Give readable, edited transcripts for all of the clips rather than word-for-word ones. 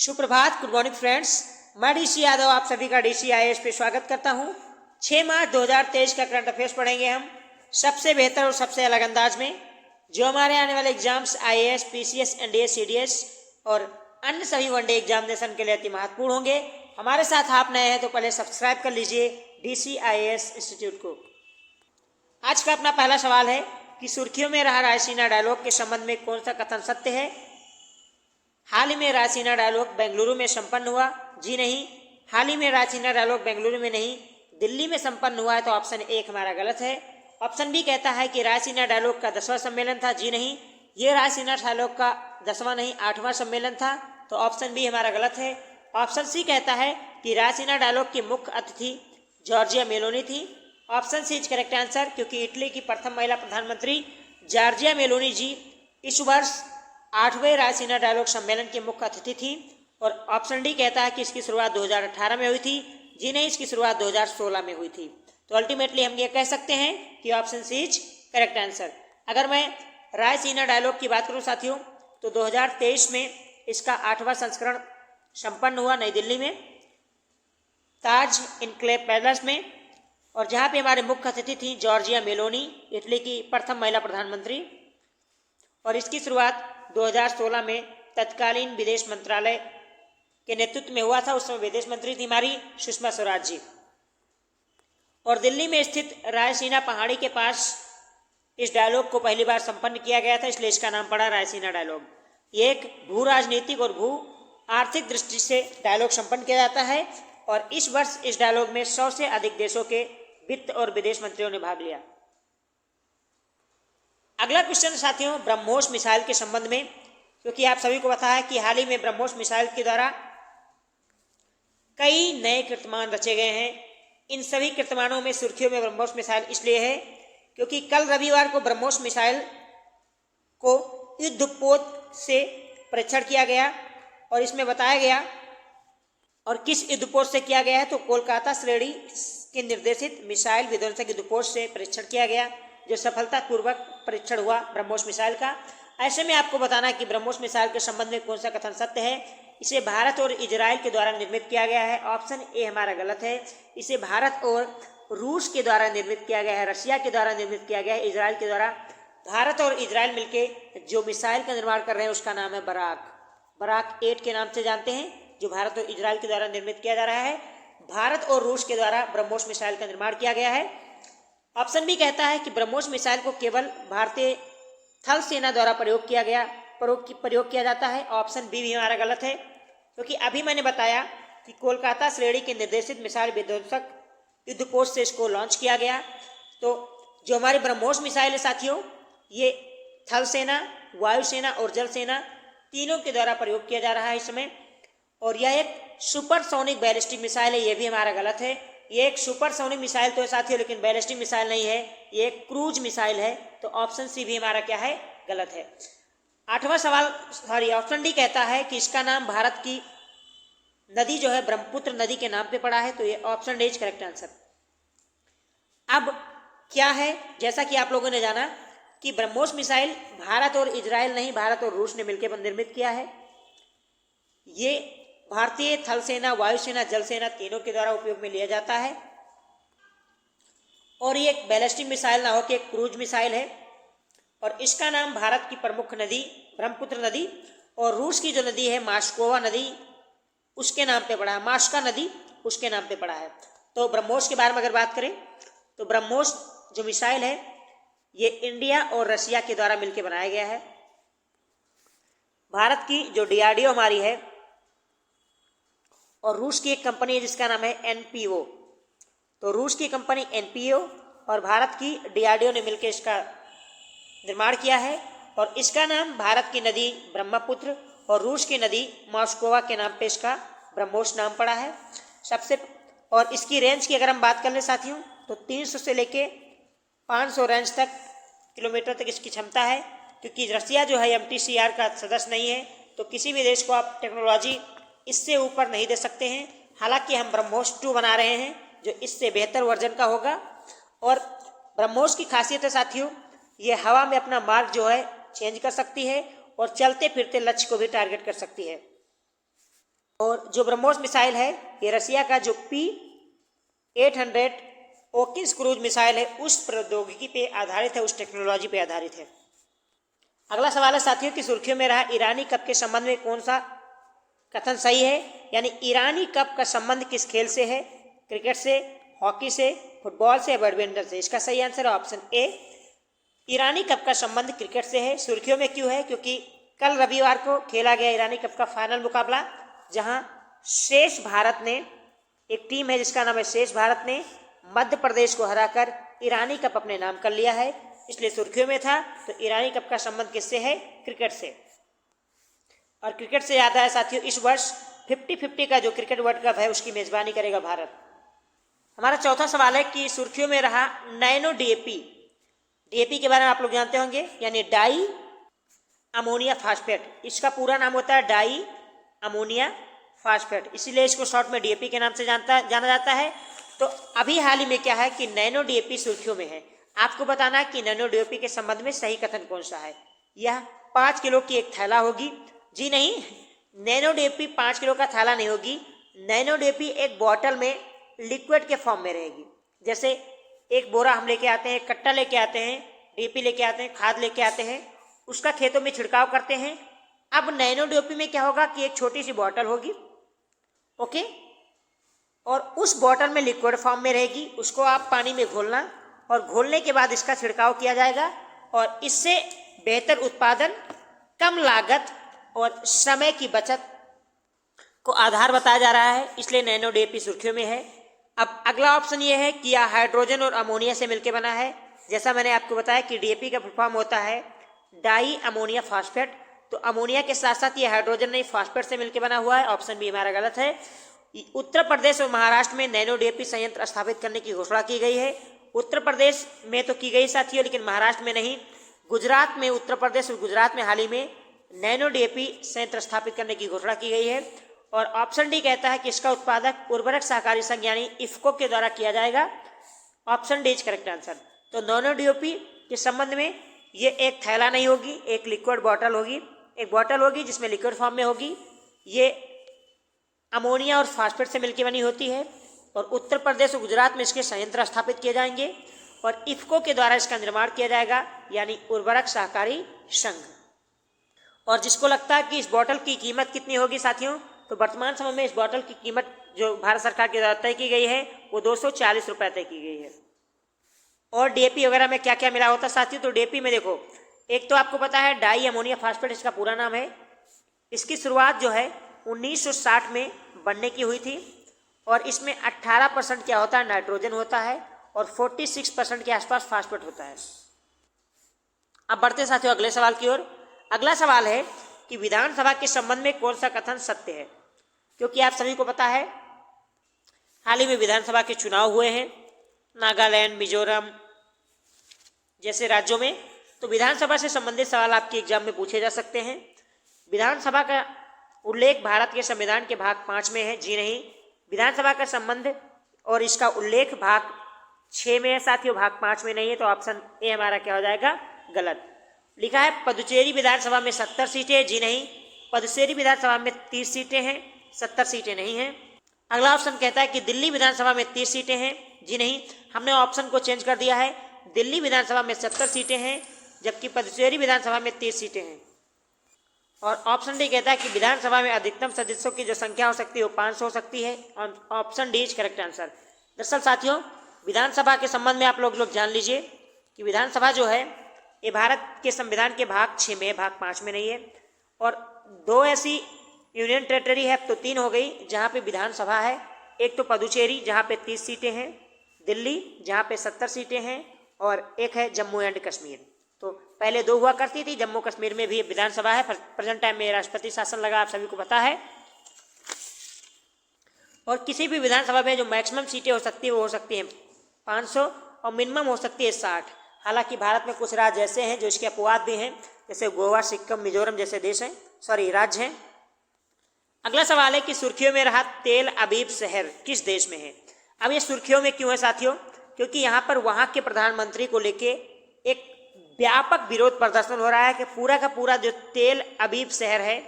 सुप्रभात, good morning friends. मैं DC Yadav आप सभी का डीसी आईएएस पे स्वागत करता हूं। 6 मार्च 2023 का करंट अफेयर्स पढ़ेंगे हम सबसे बेहतर और सबसे अलग अंदाज में। जो हमारे आने वाले exams IAS, PCS, NDS, CDS और अन्य सभी वनडे एग्जामिनेशन के लिए अति महत्वपूर्ण होंगे। हमारे साथ आप नए हैं तो पहले सब्सक्राइब कर लीजिए डीसी आईएएस इंस्टीट्यूट को। आज का अपना पहला सवाल है कि सुर्खियों में रहा रायसीना डायलॉग के संबंध में कौन सा कथन सत्य है। हाल ही में रायसीना डायलॉग बेंगलुरु में संपन्न हुआ। जी नहीं, हाल ही में रायसीना डायलॉग बेंगलुरु में नहीं, दिल्ली में संपन्न हुआ है, तो ऑप्शन ए हमारा गलत है। ऑप्शन बी कहता है कि रायसीना डायलॉग का 10वां सम्मेलन था। जी नहीं, ये रायसीना डायलॉग का 10वां नहीं 8वां सम्मेलन था, तो ऑप्शन बी हमारा गलत है। ऑप्शन सी कहता है कि रायसीना डायलॉग की मुख्य अतिथि जॉर्जिया मेलोनी थी। Option C is correct answer, क्योंकि इटली की प्रथम महिला प्रधानमंत्री जॉर्जिया मेलोनी जी इस वर्ष 8वें रायसीना डायलॉग सम्मेलन के मुख्य अतिथि थी। और ऑप्शन डी कहता है कि इसकी शुरुआत 2018 में हुई थी। जी नहीं, इसकी शुरुआत 2016 में हुई थी। तो अल्टीमेटली हम ये कह सकते हैं कि option C is correct answer. अगर मैं रायसीना डायलॉग की बात करूं साथियों, तो 2023 में इसका 8वां संस्करण संपन्न हुआ नई दिल्ली में ताज इनक्लेव पैलेस में, और जहां पे हमारे मुख्य अतिथि थी जॉर्जिया मेलोनी, इटली की प्रथम महिला प्रधानमंत्री। और इसकी शुरुआत 2016 में तत्कालीन विदेश मंत्रालय के नेतृत्व में हुआ था। उस समय विदेश मंत्री थी हमारी सुषमा स्वराज जी। और दिल्ली में स्थित रायसीना पहाड़ी के पास इस डायलॉग को पहली बार संपन्न किया गया था, इसलिए इसका नाम पड़ा रायसीना डायलॉग। ये एक भू राजनीतिक और भू आर्थिक दृष्टि से डायलॉग संपन्न किया जाता है, और इस वर्ष इस डायलॉग में 100 से अधिक देशों के वित्त और विदेश मंत्रियों ने भाग लिया। अगला क्वेश्चन साथियों ब्रह्मोस मिसाइल के संबंध में, क्योंकि आप सभी को पता है कि हाल ही में ब्रह्मोस मिसाइल के द्वारा कई नए कीर्तिमान रचे गए हैं। इन सभी कीर्तिमानों में सुर्खियों में ब्रह्मोस मिसाइल इसलिए है क्योंकि कल रविवार को ब्रह्मोस मिसाइल को युद्धपोत से परीक्षण किया गया, और इसमें बताया गया, और किस युद्धपोत से किया गया है, तो कोलकाता श्रेणी के निर्देशित मिसाइल विध्वंसक युद्धपोत से परीक्षण किया गया, जो सफलतापूर्वक परीक्षण हुआ ब्रह्मोस मिसाइल का। ऐसे में आपको बताना है कि ब्रह्मोस मिसाइल के संबंध में कौन सा कथन सत्य है। इसे भारत और इजराइल के द्वारा निर्मित किया गया है। ऑप्शन ए हमारा गलत है। इसे भारत और रूस के द्वारा निर्मित किया गया है, रशिया के द्वारा निर्मित किया गया है, इजराइल के द्वारा। भारत और इजराइल मिलके जो मिसाइल का निर्माण कर रहे हैं उसका नाम है बराक 8 के नाम से जानते हैं, जो भारत और इजराइल के द्वारा निर्मित किया जा रहा है। भारत और रूस के द्वारा ब्रह्मोस मिसाइल का निर्माण किया गया है। ऑप्शन बी कहता है कि ब्रह्मोस मिसाइल को केवल भारतीय थल सेना द्वारा प्रयोग किया जाता है। ऑप्शन बी भी हमारा गलत है, क्योंकि अभी मैंने बताया कि कोलकाता श्रेणी के निर्देशित मिसाइल विध्वंसक युद्धपोत से इसको लॉन्च किया गया। तो जो हमारी ब्रह्मोस मिसाइल है साथियों, ये थल सेना, वायुसेना और जल सेना तीनों के द्वारा प्रयोग किया जा रहा है इस समय। और यह एक सुपरसोनिक बैलिस्टिक मिसाइल है, यह भी हमारा गलत है। ये एक सुपरसोनिक मिसाइल तो है साथियों, लेकिन बैलिस्टिक मिसाइल नहीं है, ये एक क्रूज मिसाइल है। तो ऑप्शन सी भी हमारा क्या है, गलत है। 8वां सवाल ऑप्शन डी कहता है कि इसका नाम भारत की नदी जो है ब्रह्मपुत्र नदी के नाम पे पड़ा है, तो ये option D is correct answer. अब क्या है, जैसा कि आप लोगों ने जाना कि ब्रह्मोस मिसाइल भारत और इजराइल नहीं, भारत और रूस ने मिलकर निर्मित किया है। ये भारतीय थल सेना, वायुसेना, जल सेना तीनों के द्वारा उपयोग में लिया जाता है। और ये एक बैलिस्टिक मिसाइल ना होकर एक क्रूज मिसाइल है। और इसका नाम भारत की प्रमुख नदी ब्रह्मपुत्र नदी और रूस की जो नदी है मास्कोवा नदी उसके नाम पे पड़ा है, मास्का नदी उसके नाम पे पड़ा है। तो ब्रह्मोस के बारे में अगर बात करें तो ब्रह्मोस जो मिसाइल है ये इंडिया और रशिया के द्वारा मिलकर बनाया गया है। भारत की जो डीआरडीओ हमारी है और रूस की एक कंपनी है जिसका नाम है एनपीओ, तो रूस की कंपनी एनपीओ और भारत की डीआरडीओ ने मिलकर इसका निर्माण किया है। और इसका नाम भारत की नदी ब्रह्मपुत्र और रूस की नदी मॉस्कोवा के नाम पे इसका ब्रह्मोस नाम पड़ा है और इसकी रेंज की अगर हम बात कर ले साथियों, तो 300 से लेके 500 रेंज तक किलोमीटर तक इसकी क्षमता है। क्योंकि रशिया जो है एमटीसीआर का सदस्य नहीं है, तो किसी भी देश को आप टेक्नोलॉजी इससे ऊपर नहीं दे सकते हैं। हालांकि हम ब्रह्मोस 2 बना रहे हैं जो इससे बेहतर वर्जन का होगा। और ब्रह्मोस की खासियत है साथियों, ये हवा में अपना मार्ग जो है चेंज कर सकती है और चलते फिरते लक्ष्य को भी टारगेट कर सकती है। और जो ब्रह्मोस मिसाइल है ये रसिया का जो P-800 ओकिन्स क्रूज मिसाइल है उस प्रौद्योगिकी पे आधारित है, उस टेक्नोलॉजी पे आधारित है। अगला सवाल है साथियों की सुर्खियों में रहा ईरानी कप के संबंध में कौन सा कथन सही है, यानी ईरानी कप का संबंध किस खेल से है, क्रिकेट से, हॉकी से, फुटबॉल से या बैडमिंटन से। इसका सही आंसर है ऑप्शन ए, ईरानी कप का संबंध क्रिकेट से है। सुर्खियों में क्यों है, क्योंकि कल रविवार को खेला गया ईरानी कप का फाइनल मुकाबला, जहां शेष भारत ने, एक टीम है जिसका नाम है शेष भारत ने मध्य प्रदेश को हराकर ईरानी कप अपने नाम कर लिया है, इसलिए सुर्खियों में था। तो ईरानी कप का संबंध किससे है, क्रिकेट से। और क्रिकेट से याद आया साथियों, इस वर्ष 50-50 का जो क्रिकेट वर्ल्ड कप है उसकी मेजबानी करेगा भारत। हमारा चौथा सवाल है कि सुर्खियों में रहा नैनो डीएपी। डीएपी के बारे में आप लोग जानते होंगे, यानी डाई अमोनिया फास्फेट। इसका पूरा नाम होता है डाई अमोनिया फास्फेट, इसीलिए इसको शॉर्ट में डीएपी के नाम से जाना जाता है। तो अभी हाल ही में क्या है कि नैनो डीएपी सुर्खियों में है। आपको बताना है कि नैनो डीएपी के संबंध में सही कथन कौन सा है। यह 5 किलो की एक थैला होगी। जी नहीं, नैनो डीएपी 5 किलो का थैला नहीं होगी। नैनो डीएपी एक बॉटल में लिक्विड के फॉर्म में रहेगी। जैसे एक बोरा हम लेके आते हैं, कट्टा लेके आते हैं, डीएपी लेके आते हैं, खाद लेके आते हैं, उसका खेतों में छिड़काव करते हैं। अब नैनो डीएपी में क्या होगा कि एक छोटी सी बॉटल होगी, ओके, और उस बॉटल में लिक्विड फॉर्म में रहेगी। उसको आप पानी में घोलना और घोलने के बाद इसका छिड़काव किया जाएगा और इससे बेहतर उत्पादन, कम लागत और समय की बचत को आधार बताया जा रहा है, इसलिए नैनो डीएपी सुर्खियों में है। अब अगला ऑप्शन ये है कि यह हाइड्रोजन और अमोनिया से मिलकर बना है। जैसा मैंने आपको बताया कि डीएपी का फुल फॉर्म होता है डाई अमोनिया फास्फेट, तो अमोनिया के साथ साथ ये हाइड्रोजन नहीं फास्फेट से मिलकर बना हुआ है। ऑप्शन बी हमारा गलत है। उत्तर प्रदेश और महाराष्ट्र में नैनो डीएपी संयंत्र स्थापित करने की घोषणा की गई है। उत्तर प्रदेश में तो की गई साथियों, लेकिन महाराष्ट्र में नहीं। गुजरात में, उत्तर प्रदेश और गुजरात में हाल ही में नैनो डीएपी संयंत्र स्थापित करने की घोषणा की गई है। और ऑप्शन डी कहता है कि इसका उत्पादक उर्वरक सहकारी संघ यानी इफ्को के द्वारा किया जाएगा। Option D is correct answer. तो नैनो डीएपी के संबंध में ये एक थैला नहीं होगी, एक लिक्विड बॉटल होगी। एक बॉटल होगी जिसमें लिक्विड फॉर्म में होगी। ये अमोनिया और फास्फेट से मिलकर बनी होती है और उत्तर प्रदेश और गुजरात में इसके संयंत्र स्थापित किए जाएंगे और इफ्को के द्वारा इसका निर्माण किया जाएगा, यानी उर्वरक सहकारी संघ। और जिसको लगता है कि इस बॉटल की कीमत कितनी होगी साथियों, तो वर्तमान समय में इस बॉटल की कीमत जो भारत सरकार के द्वारा तय की गई है वो 240 रुपये तय की गई है। और डीएपी वगैरह में क्या क्या मिला होता है साथियों, तो डीएपी में देखो, एक तो आपको पता है डाई अमोनिया फास्फेट इसका पूरा नाम है। इसकी शुरुआत जो है 1960 में बनने की हुई थी और इसमें 18% क्या होता है, नाइट्रोजन होता है और 46% के आसपास फास्फेट होता है। अब बढ़ते साथियों अगले सवाल की ओर। अगला सवाल है कि विधानसभा के संबंध में कौन सा कथन सत्य है, क्योंकि आप सभी को पता है हाल ही में विधानसभा के चुनाव हुए हैं नागालैंड, मिजोरम जैसे राज्यों में। तो विधानसभा से संबंधित सवाल आपके एग्जाम में पूछे जा सकते हैं। विधानसभा का उल्लेख भारत के संविधान के भाग 5 में है। जी नहीं, विधानसभा का संबंध और इसका उल्लेख भाग 6 में है साथियों, भाग 5 में नहीं है। तो ऑप्शन ए हमारा क्या हो जाएगा, गलत। लिखा है पुदुचेरी विधानसभा में 70 सीटें। जी नहीं, पुदुचेरी विधानसभा में 30 सीटें हैं, 70 सीटें नहीं हैं। अगला ऑप्शन कहता है कि दिल्ली विधानसभा में 30 सीटें हैं। जी नहीं, हमने ऑप्शन को चेंज कर दिया है, दिल्ली विधानसभा में 70 सीटें हैं जबकि पुदुचेरी विधानसभा में 30 सीटें हैं। और ऑप्शन डी कहता है कि विधानसभा में अधिकतम सदस्यों की जो संख्या हो सकती है वो 500 हो सकती है। और option D is correct answer. दरअसल साथियों विधानसभा के संबंध में आप लोग जान लीजिए कि विधानसभा जो है ये भारत के संविधान के भाग 6 में, भाग 5 में नहीं है। और 2 ऐसी यूनियन टेरिटरी है, तो 3 हो गई जहाँ पे विधानसभा है। एक तो पुदुचेरी जहाँ पे 30 सीटें हैं, दिल्ली जहाँ पे 70 सीटें हैं और एक है जम्मू एंड कश्मीर। तो पहले 2 हुआ करती थी, जम्मू कश्मीर में भी विधानसभा है, प्रेजेंट टाइम में राष्ट्रपति शासन लगा, आप सभी को पता है। और किसी भी विधानसभा में जो मैक्सिमम सीटें हो सकती है वो हो सकती हैं 500 और मिनिमम हो सकती है 60। हालांकि भारत में कुछ राज्य ऐसे हैं जो इसके अपवाद भी हैं, जैसे गोवा, सिक्किम, मिजोरम जैसे देश हैं, राज्य हैं। अगला सवाल है कि सुर्खियों में रहा तेल अबीब शहर किस देश में है। अब ये सुर्खियों में क्यों है साथियों, क्योंकि यहाँ पर वहाँ के प्रधानमंत्री को लेके एक व्यापक विरोध प्रदर्शन हो रहा है कि पूरा का पूरा जो तेल अबीब शहर है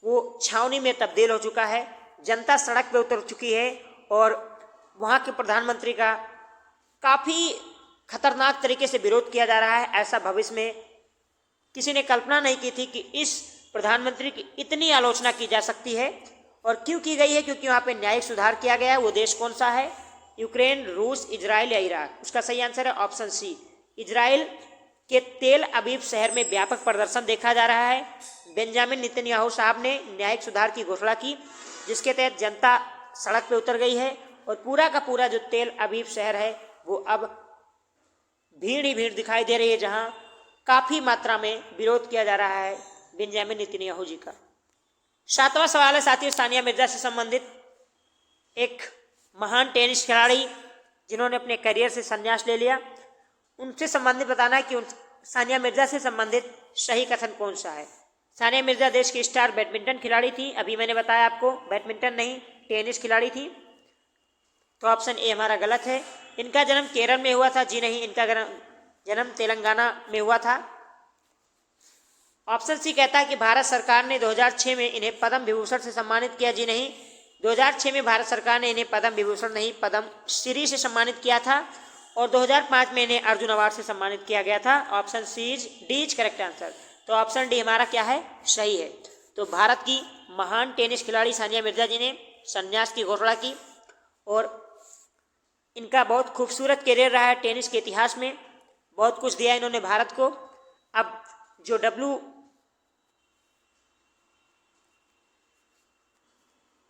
वो छावनी में तब्दील हो चुका है। जनता सड़क पे उतर चुकी है और वहाँ के प्रधानमंत्री का काफ़ी खतरनाक तरीके से विरोध किया जा रहा है। ऐसा भविष्य में किसी ने कल्पना नहीं की थी कि इस प्रधानमंत्री की इतनी आलोचना की जा सकती है। और क्यों की गई है? क्योंकि वहाँ पे न्यायिक सुधार किया गया है। वो देश कौन सा है? यूक्रेन, रूस, इजराइल या इराक? उसका सही आंसर है ऑप्शन सी, इजराइल के तेल अबीब शहर में व्यापक प्रदर्शन देखा जा रहा है। बेंजामिन नेतन्याहू साहब ने न्यायिक सुधार की घोषणा की, जिसके तहत जनता सड़क पे उतर गई है और पूरा का पूरा जो तेल अबीब शहर है वो अब भीड़ ही भीड़ दिखाई दे रही है, जहां काफी मात्रा में विरोध किया जा रहा है बेंजामिन नेतन्याहू जी का। 7वां सवाल है साथियों, सानिया मिर्जा से संबंधित। एक महान टेनिस खिलाड़ी जिन्होंने अपने करियर से संन्यास ले लिया, उनसे संबंधित बताना है कि सानिया मिर्जा से संबंधित सही कथन कौन सा है। सानिया मिर्जा देश की स्टार बैडमिंटन खिलाड़ी थी। अभी मैंने बताया आपको, बैडमिंटन नहीं, टेनिस खिलाड़ी थी। तो ऑप्शन ए हमारा गलत है। इनका जन्म केरल में हुआ था। जी नहीं, इनका जन्म तेलंगाना में हुआ था। ऑप्शन सी कहता है कि भारत सरकार ने 2006 में इन्हें पद्म विभूषण से सम्मानित किया। जी नहीं, 2006 में भारत सरकार ने इन्हें पद्म विभूषण नहीं, पद्म श्री से सम्मानित किया था और 2005 में इन्हें अर्जुन अवार्ड से सम्मानित किया गया था। Option C D is correct answer. तो ऑप्शन डी हमारा क्या है? सही है। तो भारत की महान टेनिस खिलाड़ी सानिया मिर्जा जी ने संन्यास की घोषणा की और इनका बहुत खूबसूरत करियर रहा है टेनिस के इतिहास में। बहुत कुछ दिया इन्होंने भारत को। अब जो WP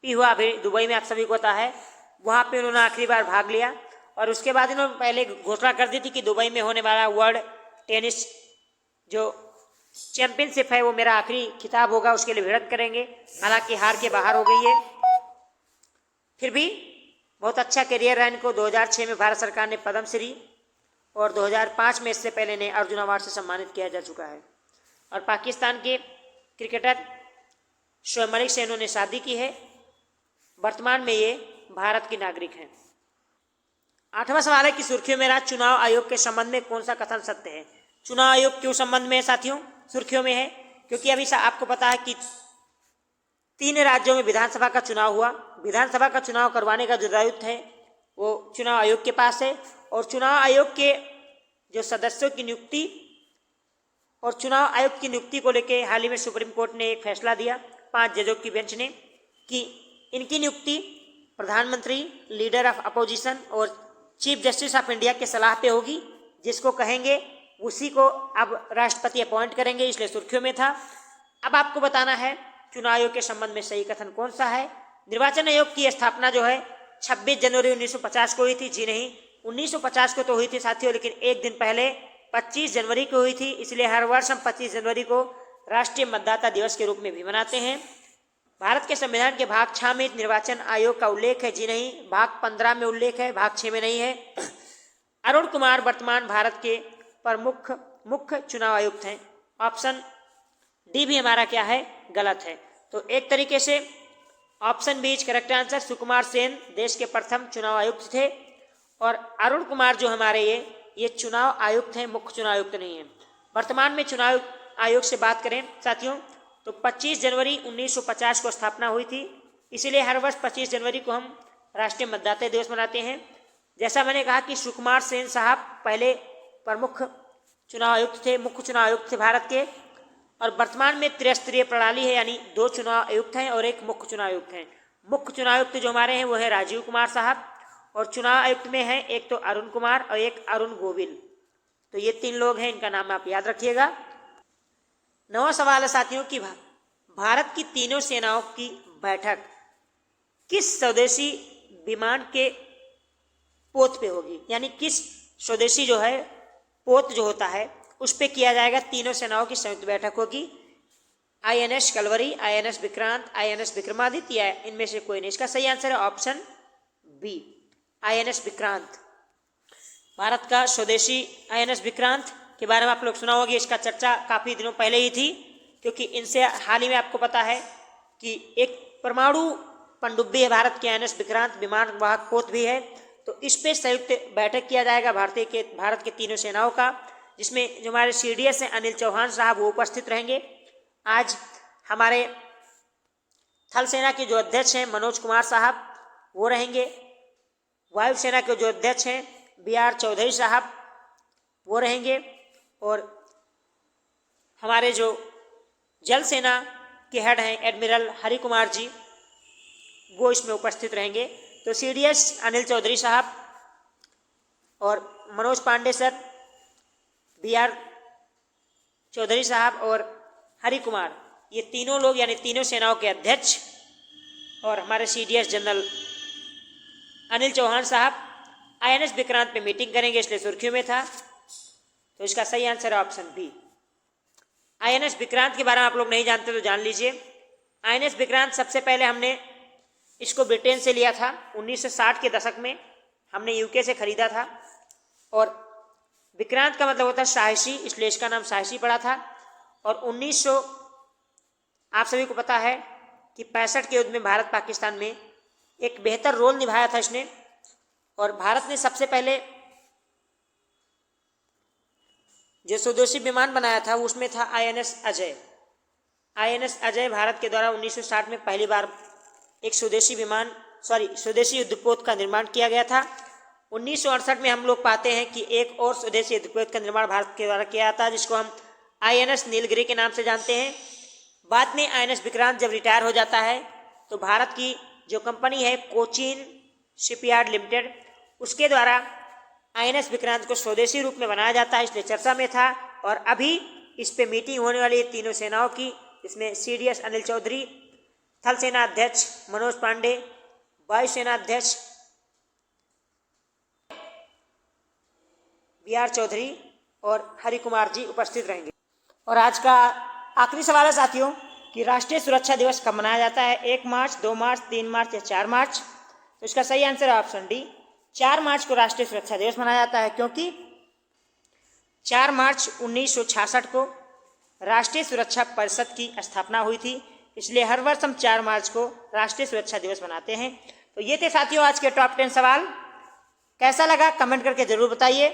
हुआ अभी दुबई में, आप सभी को पता है, वहाँ पे उन्होंने आखिरी बार भाग लिया और उसके बाद इन्होंने पहले घोषणा कर दी थी कि दुबई में होने वाला वर्ल्ड टेनिस जो चैंपियनशिप है वो मेरा आखिरी खिताब होगा, उसके लिए भिड़ंत करेंगे। हालांकि हार के बाहर हो गई है। फिर भी बहुत अच्छा करियर रहा इनको। 2006 में भारत सरकार ने पद्मश्री और 2005 में, इससे पहले ने अर्जुन अवार्ड से सम्मानित किया जा चुका है। और पाकिस्तान के क्रिकेटर शोएब मलिक से इन्होंने शादी की है। वर्तमान में ये भारत की नागरिक हैं। 8वां सवाल है कि सुर्खियों में रहा चुनाव आयोग के संबंध में कौन सा कथन सत्य है। चुनाव आयोग क्यों संबंध में है साथियों? सुर्खियों में है क्योंकि अभी आपको पता है कि 3 राज्यों में विधानसभा का चुनाव हुआ। विधानसभा का चुनाव करवाने का जो दायित्व है वो चुनाव आयोग के पास है और चुनाव आयोग के जो सदस्यों की नियुक्ति और चुनाव आयोग की नियुक्ति को लेकर हाल ही में सुप्रीम कोर्ट ने एक फैसला दिया 5 जजों की बेंच ने कि इनकी नियुक्ति प्रधानमंत्री, लीडर ऑफ अपोजिशन और चीफ जस्टिस ऑफ इंडिया के सलाह पे होगी। जिसको कहेंगे उसी को अब राष्ट्रपति अपॉइंट करेंगे, इसलिए सुर्खियों में था। अब आपको बताना है चुनाव आयोग के संबंध में सही कथन कौन सा है। निर्वाचन आयोग की स्थापना जो है 26 जनवरी 1950 को हुई थी। जी नहीं, 1950 को तो हुई थी साथियों, लेकिन एक दिन पहले 25 जनवरी को हुई थी। इसलिए हर वर्ष हम 25 जनवरी को राष्ट्रीय मतदाता दिवस के रूप में भी मनाते हैं। भारत के संविधान के भाग 6 में निर्वाचन आयोग का उल्लेख है। जी नहीं, भाग 15 में उल्लेख है, भाग 6 में नहीं है। अरुण कुमार वर्तमान भारत के प्रमुख मुख्य चुनाव आयुक्त हैं। ऑप्शन डी भी हमारा क्या है? गलत है। तो एक तरीके से option B is correct answer. Sukumar Sen देश के प्रथम चुनाव आयुक्त थे और अरुण कुमार जो हमारे ये चुनाव आयुक्त हैं, मुख्य चुनाव आयुक्त नहीं है। वर्तमान में चुनाव आयोग से बात करें साथियों तो 25 जनवरी 1950 को स्थापना हुई थी। इसीलिए हर वर्ष 25 जनवरी को हम राष्ट्रीय मतदाता दिवस मनाते हैं। जैसा मैंने कहा कि सुकुमार सेन साहब पहले प्रमुख चुनाव आयुक्त थे, मुख्य चुनाव आयुक्त थे भारत के और वर्तमान में त्रिस्तरीय प्रणाली है, यानी 2 चुनाव आयुक्त हैं और एक मुख्य चुनाव आयुक्त हैं। मुख्य चुनाव आयुक्त जो हमारे हैं वो है राजीव कुमार साहब और चुनाव आयुक्त में है एक तो अरुण कुमार और एक अरुण गोविल। तो ये 3 लोग हैं, इनका नाम आप याद रखिएगा। 9वां सवाल है साथियों कि भारत की तीनों सेनाओं की बैठक किस स्वदेशी विमान के पोत पे होगी, यानी किस स्वदेशी जो है पोत जो होता है उस पे किया जाएगा। तीनों सेनाओं की संयुक्त बैठक होगी। INS Kalvari, INS Vikrant, INS Vikramaditya या इनमें से कोई नहीं। इसका सही आंसर है option B, INS Vikrant. Bharat का स्वदेशी INS विक्रांत के बारे में आप लोग सुना होगी। इसका चर्चा काफी दिनों पहले ही थी क्योंकि इनसे हाल ही में आपको पता है कि एक परमाणु पनडुब्बी है भारत के INS विक्रांत, विमान वाहक पोत भी है। तो इस पे संयुक्त बैठक किया जाएगा भारत के तीनों सेनाओं का, जिसमें जो हमारे CDS हैं अनिल चौहान साहब वो उपस्थित रहेंगे। आज हमारे थल सेना के जो अध्यक्ष हैं मनोज कुमार साहब वो रहेंगे। वायुसेना के जो अध्यक्ष हैं BR चौधरी साहब वो रहेंगे। और हमारे जो जल सेना के हेड हैं एडमिरल हरि कुमार जी वो इसमें उपस्थित रहेंगे। तो CDS अनिल चौधरी साहब और मनोज पांडे सर, BR चौधरी साहब और हरि कुमार, ये तीनों लोग यानी तीनों सेनाओं के अध्यक्ष, और हमारे CDS जनरल अनिल चौहान साहब INS विक्रांत पे मीटिंग करेंगे, इसलिए सुर्खियों में था। तो इसका सही आंसर है ऑप्शन बी। INS विक्रांत के बारे में आप लोग नहीं जानते तो जान लीजिए। INS विक्रांत सबसे पहले हमने इसको ब्रिटेन से लिया था 1960 के दशक में, हमने UK से खरीदा था। और विक्रांत का मतलब होता है साहसी, इसलिए इसका नाम साहसी पड़ा था। और 1900 आप सभी को पता है कि 65 के युद्ध में भारत पाकिस्तान में एक बेहतर रोल निभाया था इसने। और भारत ने सबसे पहले जो स्वदेशी विमान बनाया था उसमें था INS अजय। INS अजय भारत के द्वारा 1960 में पहली बार एक स्वदेशी युद्धपोत का निर्माण किया गया था। 1968 में हम लोग पाते हैं कि एक और स्वदेशी युद्धपोत का निर्माण भारत के द्वारा किया था, जिसको हम INS नीलगिरी के नाम से जानते हैं। बाद में INS विक्रांत जब रिटायर हो जाता है तो भारत की जो कंपनी है कोचीन शिपयार्ड लिमिटेड, उसके द्वारा INS विक्रांत को स्वदेशी रूप में बनाया जाता है, इसलिए चर्चा में था। और अभी इस पे मीटिंग होने वाली है तीनों सेनाओं की, इसमें CDS अनिल चौधरी, थल सेना अध्यक्ष मनोज पांडे, वायुसेना अध्यक्ष BR चौधरी और हरि कुमार जी उपस्थित रहेंगे। और आज का आखिरी सवाल है साथियों कि राष्ट्रीय सुरक्षा दिवस कब मनाया जाता है? 1 मार्च, 2 मार्च, 3 मार्च या 4 मार्च? तो इसका सही आंसर है ऑप्शन डी, 4 मार्च को राष्ट्रीय सुरक्षा दिवस मनाया जाता है, क्योंकि 4 मार्च 1966 को राष्ट्रीय सुरक्षा परिषद की स्थापना हुई थी, इसलिए हर वर्ष हम 4 मार्च को राष्ट्रीय सुरक्षा दिवस मनाते हैं। तो ये थे साथियों आज के टॉप 10 सवाल। कैसा लगा कमेंट करके जरूर बताइए।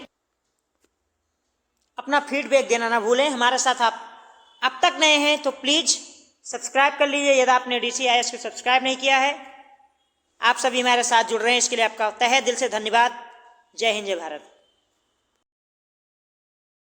अपना फीडबैक देना ना भूलें। हमारे साथ आप अब तक नए हैं तो प्लीज सब्सक्राइब कर लीजिए यदि आपने DCIS को सब्सक्राइब नहीं किया है। आप सभी हमारे साथ जुड़ रहे हैं, इसके लिए आपका तहे दिल से धन्यवाद। जय हिंद, जय भारत।